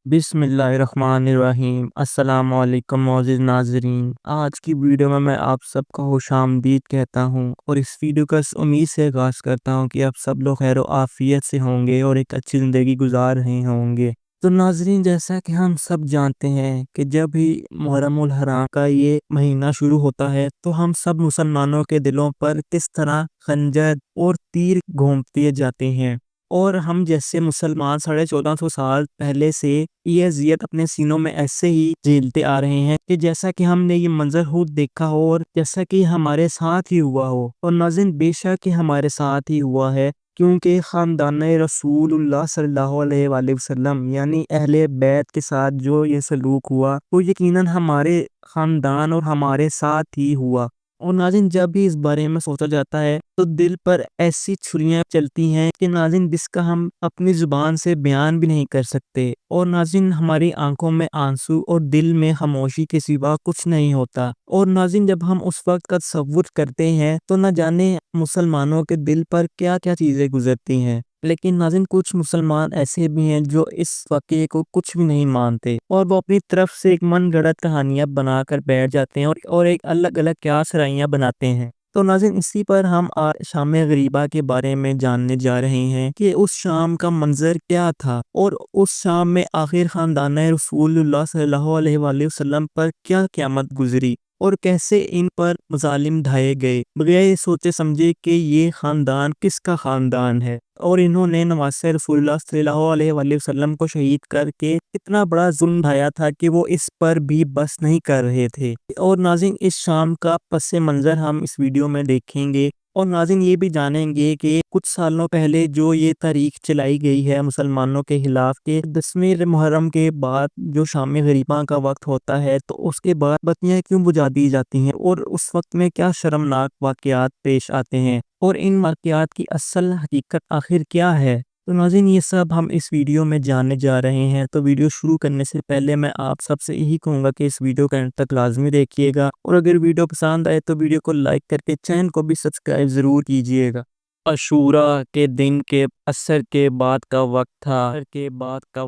بسم اللہ الرحمن الرحیم۔ السلام علیکم معزز ناظرین، آج کی ویڈیو میں آپ سب کو خوش آمدید کہتا ہوں اور اس ویڈیو کا اس امید سے آغاز کرتا ہوں کہ آپ سب لوگ خیر و عافیت سے ہوں گے اور ایک اچھی زندگی گزار رہے ہوں گے۔ تو ناظرین، جیسا کہ ہم سب جانتے ہیں کہ جب بھی محرم الحرام کا یہ مہینہ شروع ہوتا ہے تو ہم سب مسلمانوں کے دلوں پر کس طرح خنجر اور تیر گھونپتے جاتے ہیں، اور ہم جیسے مسلمان 1450 سال پہلے سے یہ اذیت اپنے سینوں میں ایسے ہی جھیلتے آ رہے ہیں کہ جیسا کہ ہم نے یہ منظر خود دیکھا ہو اور جیسا کہ ہمارے ساتھ ہی ہوا ہو۔ اور ناظرین، بے شک یہ ہمارے ساتھ ہی ہوا ہے، کیونکہ خاندان رسول اللہ صلی اللہ علیہ وآلہ وسلم یعنی اہل بیت کے ساتھ جو یہ سلوک ہوا وہ یقیناً ہمارے خاندان اور ہمارے ساتھ ہی ہوا۔ اور ناظرین، جب بھی اس بارے میں سوچا جاتا ہے تو دل پر ایسی چھریاں چلتی ہیں کہ ناظرین جس کا ہم اپنی زبان سے بیان بھی نہیں کر سکتے، اور ناظرین ہماری آنکھوں میں آنسو اور دل میں خاموشی کے سوا کچھ نہیں ہوتا۔ اور ناظرین جب ہم اس وقت کا تصور کرتے ہیں تو نہ جانے مسلمانوں کے دل پر کیا کیا چیزیں گزرتی ہیں۔ لیکن ناظرین کچھ مسلمان ایسے بھی ہیں جو اس واقعے کو کچھ بھی نہیں مانتے اور وہ اپنی طرف سے ایک من گھڑت کہانیاں بنا کر بیٹھ جاتے ہیں اور ایک الگ الگ قیاس رائیاں بناتے ہیں۔ تو ناظرین اسی پر ہم شام غریبہ کے بارے میں جاننے جا رہے ہیں کہ اس شام کا منظر کیا تھا، اور اس شام میں آخر خاندان رسول اللہ صلی اللہ علیہ وآلہ وسلم پر کیا قیامت گزری اور کیسے ان پر مظالم ڈھائے گئے بغیر یہ سوچے سمجھے کہ یہ خاندان کس کا خاندان ہے، اور انہوں نے نواسہ رسول اللہ صلی اللہ علیہ وآلہ وسلم کو شہید کر کے اتنا بڑا ظلم ڈھایا تھا کہ وہ اس پر بھی بس نہیں کر رہے تھے۔ اور ناظرین اس شام کا پس منظر ہم اس ویڈیو میں دیکھیں گے، اور ناظرین یہ بھی جانیں گے کہ کچھ سالوں پہلے جو یہ تاریخ چلائی گئی ہے مسلمانوں کے خلاف کہ 10ویں محرم کے بعد جو شام غریبہ کا وقت ہوتا ہے تو اس کے بعد بتیاں کیوں بجھا دی جاتی ہیں، اور اس وقت میں کیا شرمناک واقعات پیش آتے ہیں، اور ان واقعات کی اصل حقیقت آخر کیا ہے۔ تو ناظرین یہ سب ہم اس ویڈیو میں جاننے جا رہے ہیں۔ تو ویڈیو شروع کرنے سے پہلے میں آپ سب سے یہی کہوں گا کہ اس ویڈیو کا اینڈ تک لازمی دیکھیے گا، اور اگر ویڈیو پسند آئے تو ویڈیو کو لائک کر کے چینل کو بھی سبسکرائب ضرور کیجیے گا۔ عاشوراء کے دن کے عصر کے بعد کا وقت تھا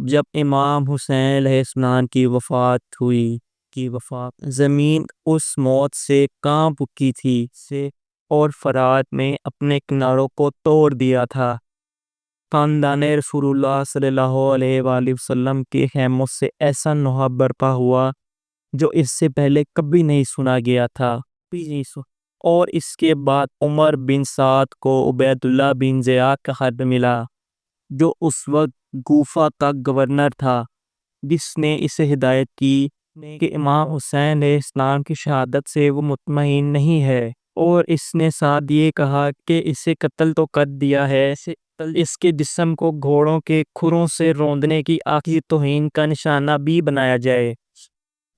جب امام حسین علیہ السلام کی وفات ہوئی۔ زمین اس موت سے کانپ اٹھی تھی اور فرات میں اپنے کناروں کو توڑ دیا تھا۔ خاندان رسول اللہ صلی اللہ علیہ وآلہ وسلم کے خیموں سے ایسا نوحہ برپا ہوا جو اس سے پہلے کبھی نہیں سنا گیا تھا۔ اور اس کے بعد عمر بن سعد کو عبید اللہ بن زیاد کا خط ملا جو اس وقت کوفہ کا گورنر تھا، جس نے اسے ہدایت کی کہ امام حسین علیہ السلام کی شہادت سے وہ مطمئن نہیں ہے، اور اس نے ساتھ یہ کہا کہ اسے قتل تو کر دیا ہے، اس کے جسم کو گھوڑوں کے کھروں سے روندنے کی آخری توہین کا نشانہ بھی بنایا جائے۔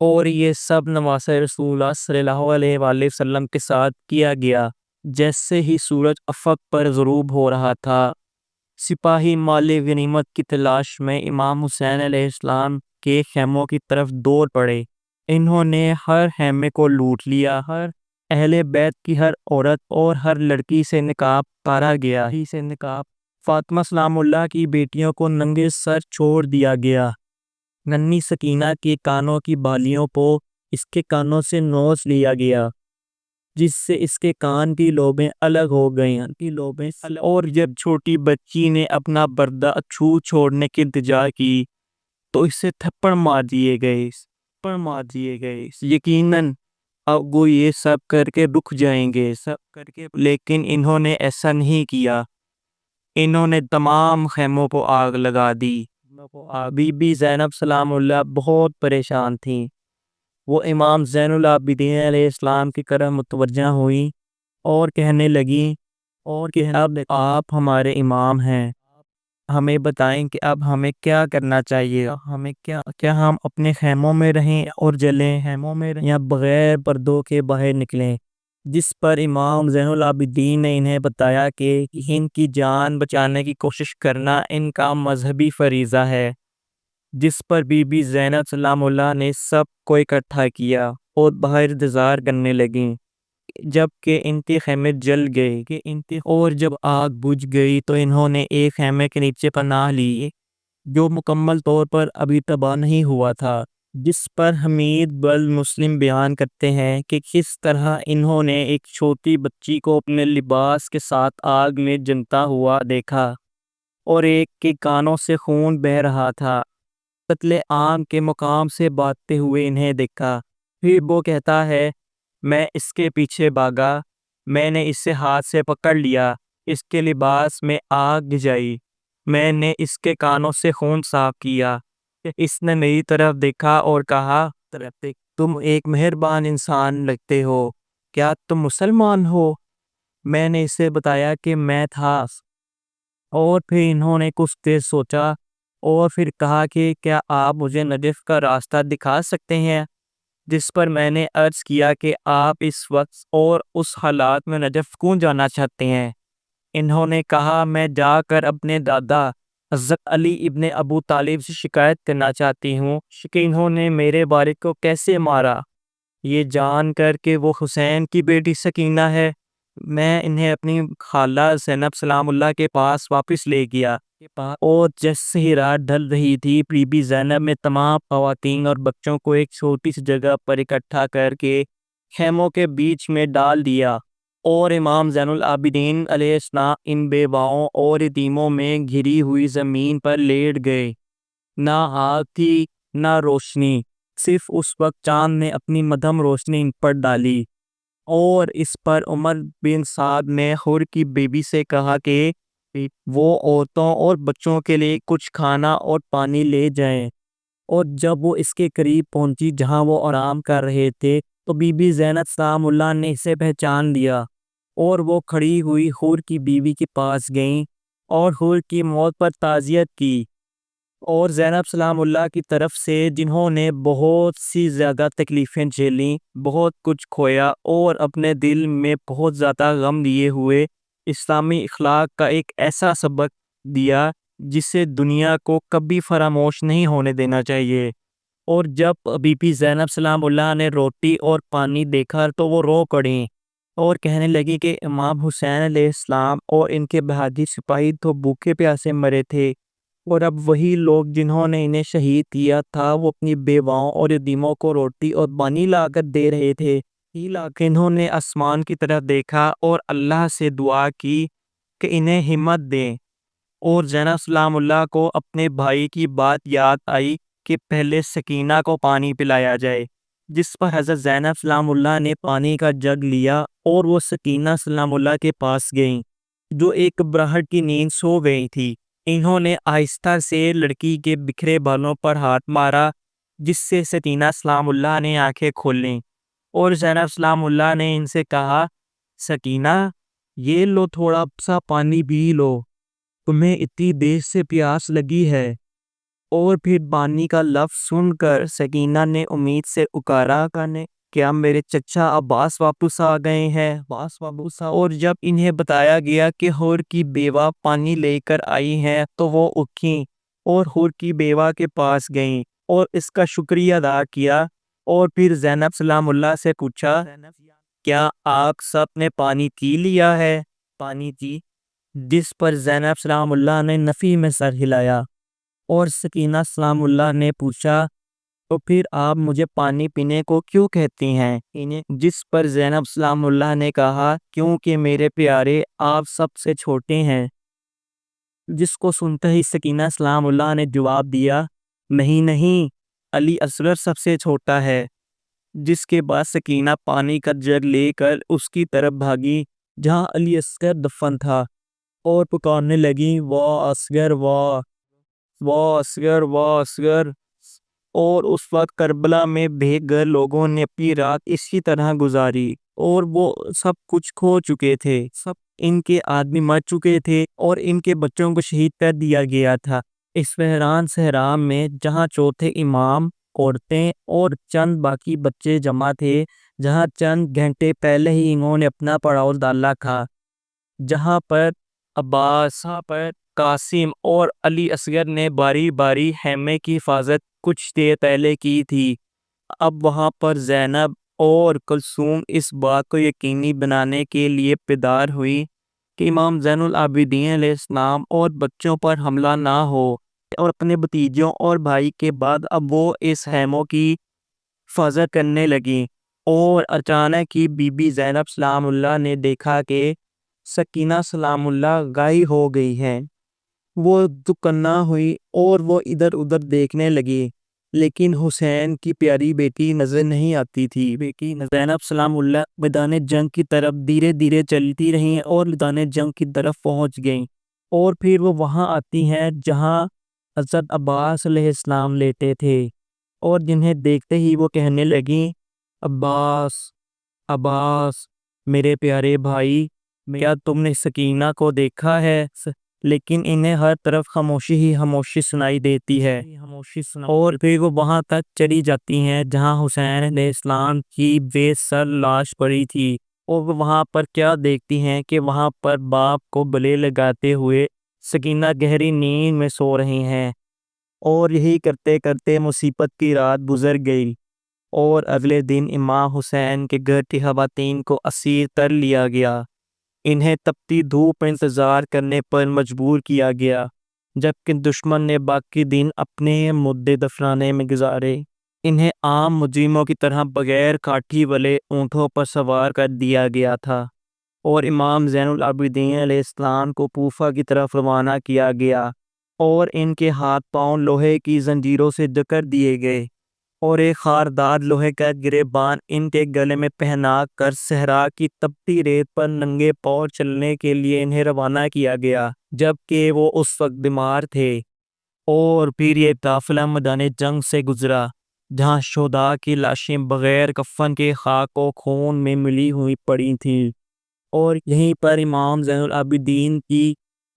اور یہ سب نواسہ رسول اللہ صلی اللہ علیہ وآلہ وسلم کے ساتھ کیا گیا۔ جیسے ہی سورج افق پر غروب ہو رہا تھا، سپاہی مال غنیمت کی تلاش میں امام حسین علیہ السلام کے خیموں کی طرف دوڑ پڑے۔ انہوں نے ہر خیمے کو لوٹ لیا، ہر اہل بیت کی ہر عورت اور ہر لڑکی سے نقاب اتارا گیا۔ فاطمہ سلام اللہ کی بیٹیوں کو ننگے سر چھوڑ دیا گیا۔ ننھی سکینہ کے کانوں کی بالیوں کو اس کے کانوں سے نوچ لیا گیا، جس سے اس کے کان کی لوبیں الگ ہو گئیں۔ اور جب چھوٹی بچی نے اپنا پردہ چھوڑنے کی التجا کی تو اسے تھپڑ مار دیے گئے۔ یقیناً اب وہ یہ سب کر کے رک جائیں گے، لیکن انہوں نے ایسا نہیں کیا۔ انہوں نے تمام خیموں کو آگ لگا دی۔ بی بی زینب سلام اللہ بہت پریشان تھیں۔ وہ امام زین العابدین علیہ السلام کی طرف متوجہ ہوئیں اور کہنے لگیں کہ اب آپ ہمارے امام ہیں، ہمیں بتائیں کہ اب ہمیں کیا کرنا چاہیے، کیا ہم اپنے خیموں میں رہیں اور جلیں یا بغیر پردوں کے باہر نکلیں؟ جس پر امام زین العابدین نے انہیں بتایا کہ ان کی جان بچانے کی کوشش کرنا ان کا مذہبی فریضہ ہے۔ جس پر بی بی زینب سلام اللہ نے سب کو اکٹھا کیا اور باہر انتظار کرنے لگیں جب کہ ان کے خیمے جل گئے، اور جب آگ بجھ گئی تو انہوں نے ایک خیمے کے نیچے پناہ لی جو مکمل طور پر ابھی تباہ نہیں ہوا تھا، جس پر حمید بل مسلم بیان کرتے ہیں کہ کس طرح انہوں نے ایک چھوٹی بچی کو اپنے لباس کے ساتھ آگ میں جلتا ہوا دیکھا اور ایک کے کانوں سے خون بہہ رہا تھا۔ قتل عام کے مقام سے بھاگتے ہوئے انہیں دیکھا۔ پھر وہ کہتا ہے، میں اس کے پیچھے بھاگا، میں نے اسے ہاتھ سے پکڑ لیا، اس کے لباس میں آگ بجھائی، میں نے اس کے کانوں سے خون صاف کیا۔ اس نے میری طرف دیکھا اور کہا، تم ایک مہربان انسان لگتے ہو، کیا تم مسلمان ہو؟ میں نے اسے بتایا کہ میں تھا، اور پھر انہوں نے کچھ دیر سوچا اور پھر کہا کہ کیا آپ مجھے نجف کا راستہ دکھا سکتے ہیں؟ جس پر میں نے عرض کیا کہ آپ اس وقت اور اس حالات میں نجف کیوں جانا چاہتے ہیں؟ انہوں نے کہا، میں جا کر اپنے دادا حضرت علی ابن ابو طالب سے شکایت کرنا چاہتی ہوں کہ انہوں نے میرے والد کو کیسے مارا، یہ جان کر کہ وہ حسین کی بیٹی سکینہ ہے۔ میں انہیں اپنی خالہ زینب سلام اللہ کے پاس واپس لے گیا، اور جیسے ہی رات ڈھل رہی تھی، بی بی زینب نے تمام خواتین اور بچوں کو ایک چھوٹی سی جگہ پر اکٹھا کر کے خیموں کے بیچ میں ڈال دیا، اور امام زین العابدین علیہ السلام ان بیواؤں اور یتیموں میں گھری ہوئی زمین پر لیٹ گئے۔ نہ آگ تھی نہ روشنی، صرف اس وقت چاند نے اپنی مدھم روشنی ان پر ڈالی۔ اور اس پر عمر بن سعد نے حر کی بیوی سے کہا کہ وہ عورتوں اور بچوں کے لیے کچھ کھانا اور پانی لے جائیں، اور جب وہ اس کے قریب پہنچی جہاں وہ آرام کر رہے تھے تو بی بی زینب سلام اللہ نے اسے پہچان لیا، اور وہ کھڑی ہوئی حور کی بیوی کے پاس گئیں اور حور کی موت پر تعزیت کی، اور زینب سلام اللہ کی طرف سے جنہوں نے بہت سی زیادہ تکلیفیں جھیلیں، بہت کچھ کھویا اور اپنے دل میں بہت زیادہ غم لیے ہوئے، اسلامی اخلاق کا ایک ایسا سبق دیا جسے دنیا کو کبھی فراموش نہیں ہونے دینا چاہیے۔ اور جب بی بی زینب سلام اللہ نے روٹی اور پانی دیکھا تو وہ رو پڑیں اور کہنے لگی کہ امام حسین علیہ السلام اور ان کے بہادر سپاہی تو بھوکے پیاسے مرے تھے، اور اب وہی لوگ جنہوں نے انہیں شہید کیا تھا وہ اپنی بیواؤں اور یتیموں کو روٹی اور پانی لا کر دے رہے تھے۔ انہوں نے آسمان کی طرف دیکھا اور اللہ سے دعا کی کہ انہیں ہمت دیں، اور زینب سلام اللہ کو اپنے بھائی کی بات یاد آئی کہ پہلے سکینہ کو پانی پلایا جائے، جس پر حضرت زینب سلام اللہ نے پانی کا جگ لیا اور وہ سکینہ سلام اللہ کے پاس گئیں جو ایک گھبراہٹ کی نیند سو گئی تھی۔ انہوں نے آہستہ سے لڑکی کے بکھرے بالوں پر ہاتھ مارا، جس سے سکینہ سلام اللہ نے آنکھیں کھولیں، اور زینب سلام اللہ نے ان سے کہا، سکینہ، یہ لو تھوڑا سا پانی پی لو، تمہیں اتنی دیر سے پیاس لگی ہے۔ اور پھر پانی کا لفظ سن کر سکینہ نے امید سے اکارا، کیا میرے چچا عباس واپس آ گئے ہیں؟ اور جب انہیں بتایا گیا کہ حور کی بیوہ پانی لے کر آئی ہیں تو وہ اٹھیں اور حور کی بیوہ کے پاس گئیں اور اس کا شکریہ ادا کیا، اور پھر زینب سلام اللہ سے پوچھا، کیا آپ سب نے پانی پی لیا ہے؟ جس پر زینب سلام اللہ نے نفی میں سر ہلایا، اور سکینہ سلام اللہ نے پوچھا، تو پھر آپ مجھے پانی پینے کو کیوں کہتی ہیں؟ جس پر زینب سلام اللہ نے کہا، کیونکہ میرے پیارے آپ سب سے چھوٹے ہیں۔ جس کو سنتے ہی سکینہ سلام اللہ نے جواب دیا، نہیں، علی اصغر سب سے چھوٹا ہے۔ جس کے بعد سکینہ پانی کا جگ لے کر اس کی طرف بھاگی جہاں علی اصغر دفن تھا، اور پکارنے لگی، واہ اصغر، واہ اصغر، واہ اصغر۔ اور اس وقت کربلا میں بے گھر لوگوں نے اپنی رات اسی طرح گزاری، اور وہ سب کچھ کھو چکے تھے، ان کے آدمی مر چکے تھے اور ان کے بچوں کو شہید کر دیا گیا تھا۔ اس ویران صحرا میں جہاں چوتھے امام، عورتیں اور چند باقی بچے جمع تھے، جہاں چند گھنٹے پہلے ہی انہوں نے اپنا پڑاؤ ڈالا تھا، جہاں پر عباس، قاسم اور علی اصغر نے باری باری خیمے کی حفاظت کچھ دیر پہلے کی تھی، اب وہاں پر زینب اور کلثوم اس بات کو یقینی بنانے کے لیے بیدار ہوئی کہ امام زین العابدین علیہ السلام اور بچوں پر حملہ نہ ہو۔ اور اپنے بھتیجوں اور بھائی کے بعد اب وہ اس خیموں کی حفاظت کرنے لگیں، اور اچانک ہی بی بی زینب سلام اللہ نے دیکھا کہ سکینہ سلام اللہ غائب ہو گئی ہیں۔ وہ دکنا ہوئی اور وہ ادھر ادھر دیکھنے لگی، لیکن حسین کی پیاری بیٹی نظر نہیں آتی تھی۔ زینب سلام اللہ میدان جنگ کی طرف دھیرے دھیرے چلتی رہیں اور میدان جنگ کی طرف پہنچ گئیں، اور پھر وہ وہاں آتی ہیں جہاں حضرت عباس علیہ السلام لیٹے تھے، اور جنہیں دیکھتے ہی وہ کہنے لگیں، عباس، عباس، میرے پیارے بھائی، کیا تم نے سکینہ کو دیکھا ہے؟ لیکن انہیں ہر طرف خاموشی ہی خاموشی سنائی دیتی ہے، اور پھر وہ وہاں تک چلی جاتی ہیں جہاں حسین علیہ السلام کی بے سر لاش پڑی تھی، اور وہ وہاں پر کیا دیکھتی ہیں کہ وہاں پر باپ کو گلے لگاتے ہوئے سکینہ گہری نیند میں سو رہی ہیں۔ اور یہی کرتے کرتے مصیبت کی رات گزر گئی، اور اگلے دن امام حسین کے گھر کی خواتین کو اسیر کر لیا گیا۔ انہیں تپتی دھوپ میں انتظار کرنے پر مجبور کیا گیا، جبکہ دشمن نے باقی دن اپنے مدے دفنانے میں گزارے۔ انہیں عام مجرموں کی طرح بغیر کاٹھی والے اونٹوں پر سوار کر دیا گیا تھا، اور امام زین العابدین علیہ السلام کو کوفہ کی طرف روانہ کیا گیا، اور ان کے ہاتھ پاؤں لوہے کی زنجیروں سے جکڑ دیے گئے، اور ایک خاردار لوہے کا گریبان ان کے گلے میں پہنا کر صحرا کی تپتی ریت پر ننگے پاؤں چلنے کے لیے انہیں روانہ کیا گیا، جبکہ وہ اس وقت بیمار تھے۔ اور پھر یہ قافلہ میدان جنگ سے گزرا، جہاں شہداء کی لاشیں بغیر کفن کے خاک و خون میں ملی ہوئی پڑی تھیں، اور یہیں پر امام زین العابدین کی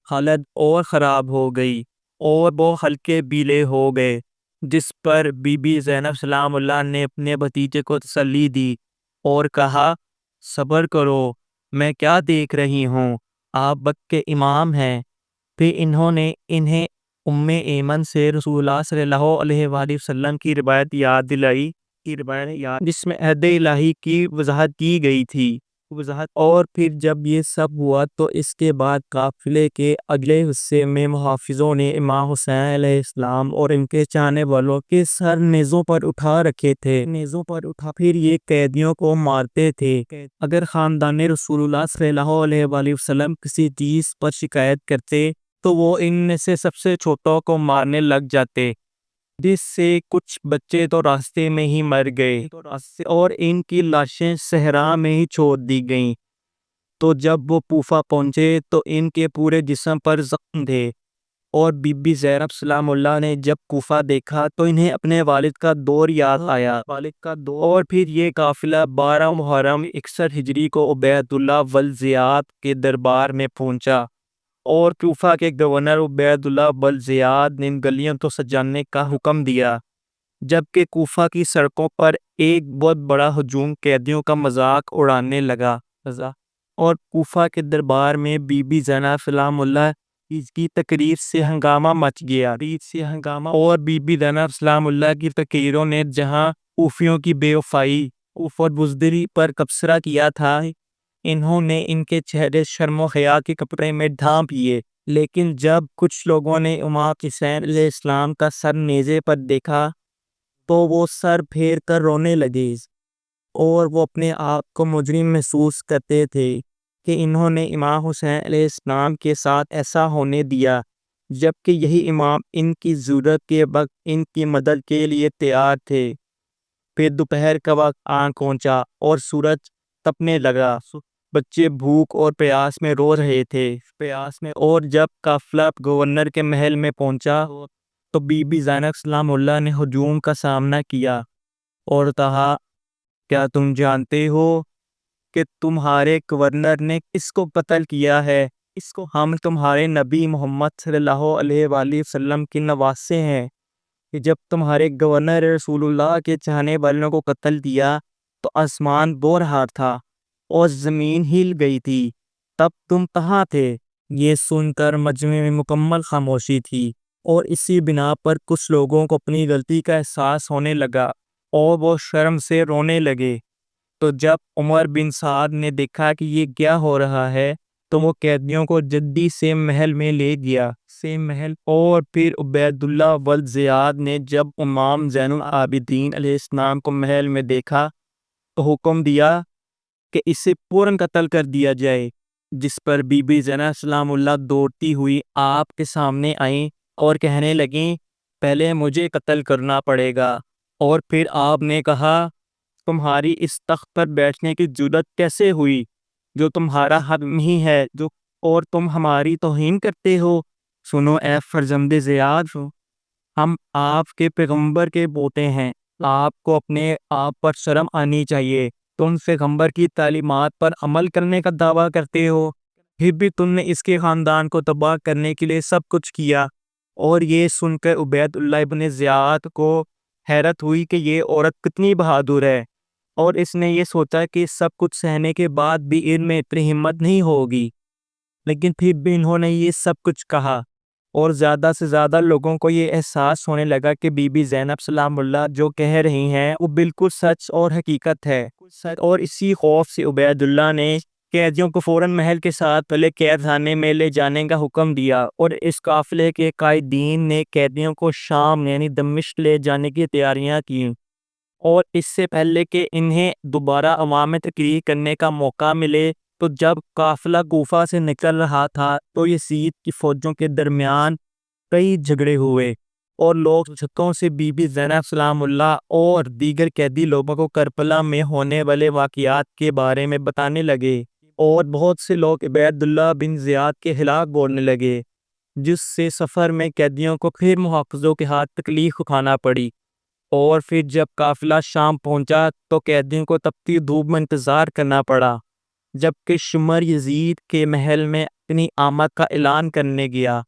حالت اور خراب ہو گئی، اور وہ ہلکے بیلے ہو گئے، جس پر بی بی زینب سلام اللہ نے اپنے بھتیجے کو تسلی دی اور کہا، صبر کرو، میں کیا دیکھ رہی ہوں، آپ وقت کے امام ہیں۔ پھر انہوں نے انہیں ام ایمن سے رسول اللہ صلی اللہ علیہ وآلہ وسلم کی روایت یاد دلائی، جس میں عہد الہی کی وضاحت کی گئی تھی۔ اور پھر جب یہ سب ہوا تو اس کے بعد قافلے کے اگلے حصے میں محافظوں نے امام حسین علیہ السلام اور ان کے چاہنے والوں کے سر نیزوں پر اٹھا رکھے تھے، پھر یہ قیدیوں کو مارتے تھے۔ اگر خاندان رسول اللہ صلی اللہ علیہ وآلہ وسلم کسی چیز پر شکایت کرتے تو وہ ان میں سے سب سے چھوٹوں کو مارنے لگ جاتے، جس سے کچھ بچے تو راستے میں ہی مر گئے، اور ان کی لاشیں صحرا میں ہی چھوڑ دی گئیں۔ تو جب وہ کوفہ پہنچے تو ان کے پورے جسم پر زخم تھے، اور بی بی زینب سلام اللہ نے جب کوفہ دیکھا تو انہیں اپنے والد کا دور یاد آیا، اور پھر یہ قافلہ 12 محرم 61 ہجری کو عبید اللہ ولزیاد کے دربار میں پہنچا، اور کوفہ کے گورنر عبید اللہ ولزیاد نے ان گلیوں کو سجانے کا حکم دیا، جبکہ کوفہ کی سڑکوں پر ایک بہت بڑا ہجوم قیدیوں کا مذاق اڑانے لگا، اور کوفہ کے دربار میں بی بی زینب سلام اللہ کی تقریر سے ہنگامہ مچ گیا، اور بی بی زینب سلام اللہ کی تقریروں نے جہاں کوفیوں کی بے وفائی اور بزدلی پر تبصرہ کیا تھا، انہوں نے ان کے چہرے شرم و حیا کے کپڑے میں ڈھانپ لیے، لیکن جب کچھ لوگوں نے امام حسین علیہ السلام کا سر نیزے پر دیکھا تو وہ سر پھیر کر رونے لگے، اور وہ اپنے آپ کو مجرم محسوس کرتے تھے کہ انہوں نے امام حسین علیہ السلام کے ساتھ ایسا ہونے دیا، جبکہ یہی امام ان کی ضرورت کے وقت ان کی مدد کے لیے تیار تھے۔ پھر دوپہر کا وقت آن پہنچا اور سورج تپنے لگا، بچے بھوک اور پیاس میں رو رہے تھے، اور جب قافلہ گورنر کے محل میں پہنچا تو بی بی زینب سلام اللہ نے ہجوم کا سامنا کیا اور کہا، کیا تم جانتے ہو کہ تمہارے گورنر نے کس کو قتل کیا ہے؟ ہم تمہارے نبی محمد صلی اللہ علیہ وآلہ وسلم کے نواسے ہیں، کہ جب تمہارے گورنر رسول اللہ کے چاہنے والوں کو قتل کیا تو آسمان بو رہا تھا اور زمین ہل گئی تھی، تب تم کہاں تھے؟ یہ سن کر مجمع میں مکمل خاموشی تھی، اور اسی بنا پر کچھ لوگوں کو اپنی غلطی کا احساس ہونے لگا اور وہ شرم سے رونے لگے۔ تو جب عمر بن سعد نے دیکھا کہ یہ کیا ہو رہا ہے تو وہ قیدیوں کو جلدی سے محل میں لے گیا اور پھر عبید اللہ ولد زیاد نے جب امام زین العابدین علیہ السلام کو محل میں دیکھا تو حکم دیا کہ اسے فوراً قتل کر دیا جائے، جس پر بی بی زینب سلام اللہ دوڑتی ہوئی آپ کے سامنے آئیں اور کہنے لگیں پہلے مجھے قتل کرنا پڑے گا۔ اور پھر آپ نے کہا تمہاری اس تخت پر بیٹھنے کی جرأت کیسے ہوئی جو تمہارا حق نہیں ہے اور تم ہماری توہین کرتے ہو؟ سنو اے فرزند زیاد، ہم آپ کے پیغمبر کے پوتے ہیں، آپ کو اپنے آپ پر شرم آنی چاہیے۔ تم پیغمبر کی تعلیمات پر عمل کرنے کا دعویٰ کرتے ہو، پھر بھی تم نے اس کے خاندان کو تباہ کرنے کے لیے سب کچھ کیا۔ اور یہ سن کر عبید اللہ ابن زیاد کو حیرت ہوئی کہ یہ عورت کتنی بہادر ہے، اور اس نے یہ سوچا کہ سب کچھ سہنے کے بعد بھی ان میں اتنی ہمت نہیں ہوگی، لیکن پھر بھی انہوں نے یہ سب کچھ کہا، اور زیادہ سے زیادہ لوگوں کو یہ احساس ہونے لگا کہ بی بی زینب سلام اللہ جو کہہ رہی ہیں وہ بالکل سچ اور حقیقت ہے۔ اور اسی خوف سے عبید اللہ نے قیدیوں کو فوراً محل کے ساتھ پہلے قید خانے میں لے جانے کا حکم دیا، اور اس قافلے کے قائدین نے قیدیوں کو شام یعنی دمشق لے جانے کی تیاریاں کی، اور اس سے پہلے کہ انہیں دوبارہ عوام میں تقریر کرنے کا موقع ملے تو جب قافلہ کوفہ سے نکل رہا تھا تو یزید کی فوجوں کے درمیان کئی جھگڑے ہوئے، اور لوگ چھتوں سے بی بی زینب سلام اللہ اور دیگر قیدی لوگوں کو کربلا میں ہونے والے واقعات کے بارے میں بتانے لگے، اور بہت سے لوگ عبید اللہ بن زیاد کے خلاف بولنے لگے، جس سے سفر میں قیدیوں کو پھر محافظوں کے ہاتھ تکلیف اٹھانا پڑی۔ اور پھر جب قافلہ شام پہنچا تو قیدیوں کو تپتی دھوپ میں انتظار کرنا پڑا، جبکہ شمر یزید کے محل میں اپنی آمد کا اعلان کرنے گیا،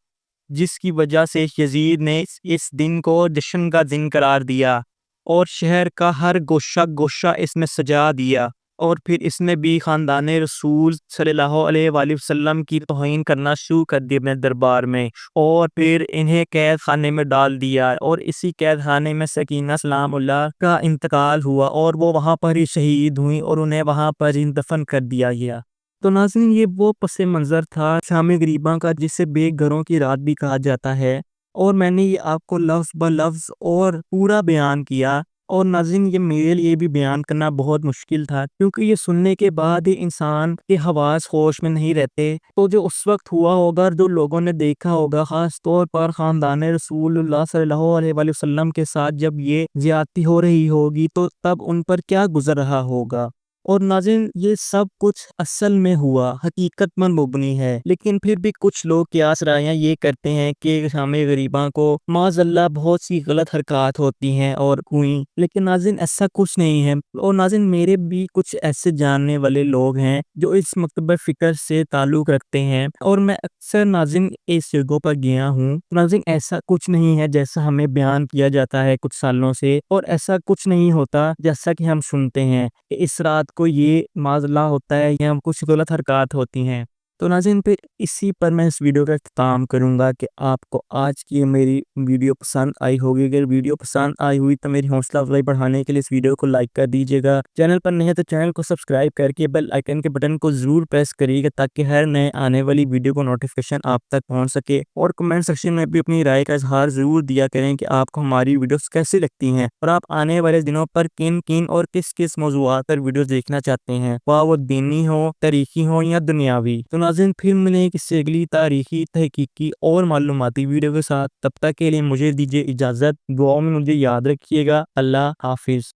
جس کی وجہ سے یزید نے اس دن کو جشن کا دن قرار دیا اور شہر کا ہر گوشہ گوشہ اس میں سجا دیا۔ اور پھر اس نے بھی خاندان رسول صلی اللہ علیہ وآلہ وسلم کی توہین کرنا شروع کر دی اپنے دربار میں، اور پھر انہیں قید خانے میں ڈال دیا، اور اسی قید خانے میں سکینہ سلام اللہ کا انتقال ہوا اور وہ وہاں پر ہی شہید ہوئیں اور انہیں وہاں پر ہی دفن کر دیا گیا۔ تو ناظرین، یہ وہ پس منظر تھا شام غریباں کا جسے بے گھروں کی رات بھی کہا جاتا ہے، اور میں نے یہ آپ کو لفظ بلفظ اور پورا بیان کیا، اور ناظرین یہ میرے لیے بھی بیان کرنا بہت مشکل تھا، کیونکہ یہ سننے کے بعد ہی انسان کے حواس ہوش میں نہیں رہتے۔ تو جو اس وقت ہوا ہوگا، جو لوگوں نے دیکھا ہوگا، خاص طور پر خاندان رسول اللہ صلی اللہ علیہ وآلہ وسلم کے ساتھ جب یہ زیادتی ہو رہی ہوگی تو تب ان پر کیا گزر رہا ہوگا۔ اور ناظرین یہ سب کچھ اصل میں ہوا، حقیقت پر مبنی ہے، لیکن پھر بھی کچھ لوگ قیاس رائیاں یہ کرتے ہیں کہ شام غریباں کو معاذ اللہ بہت سی غلط حرکات ہوتی ہیں اور ہوئیں، لیکن ناظرین ایسا کچھ نہیں ہے۔ اور ناظرین میرے بھی کچھ ایسے جاننے والے لوگ ہیں جو اس مکتبہ فکر سے تعلق رکھتے ہیں، اور میں اکثر ناظرین اس جگہوں پر گیا ہوں۔ ناظرین ایسا کچھ نہیں ہے جیسا ہمیں بیان کیا جاتا ہے کچھ سالوں سے، اور ایسا کچھ نہیں ہوتا جیسا کہ ہم سنتے ہیں کہ اس رات کو یہ معاذ اللہ ہوتا ہے یا کچھ غلط حرکات ہوتی ہیں۔ تو ناظرین پھر اسی پر میں اس ویڈیو کا اختتام کروں گا کہ آپ کو آج کی میری ویڈیو پسند آئی ہوگی۔ اگر ویڈیو پسند آئی ہوئی تو میری حوصلہ افزائی بڑھانے کے لیے اس ویڈیو کو لائک کر دیجیے گا، چینل پر نہیں ہے تو چینل کو سبسکرائب کر کے بیل آئیکن کے بٹن کو ضرور پریس کریے گا تاکہ ہر نئے آنے والی ویڈیو کو نوٹیفیکیشن آپ تک پہنچ سکے۔ اور کمنٹ سیکشن میں بھی اپنی رائے کا اظہار ضرور دیا کریں کہ آپ کو ہماری ویڈیوز کیسی لگتی ہیں، اور آپ آنے والے دنوں پر کن اور کس کس موضوعات پر ویڈیوز دیکھنا چاہتے ہیں، خواہ وہ دینی ہو، تاریخی ہو یا دنیاوی۔ تو ناظرین پھر ملیں کسی اگلی تاریخی، تحقیقی اور معلوماتی ویڈیو کے ساتھ، تب تک کے لیے مجھے دیجیے اجازت۔ دعاؤں میں مجھے یاد رکھیے گا۔ اللہ حافظ۔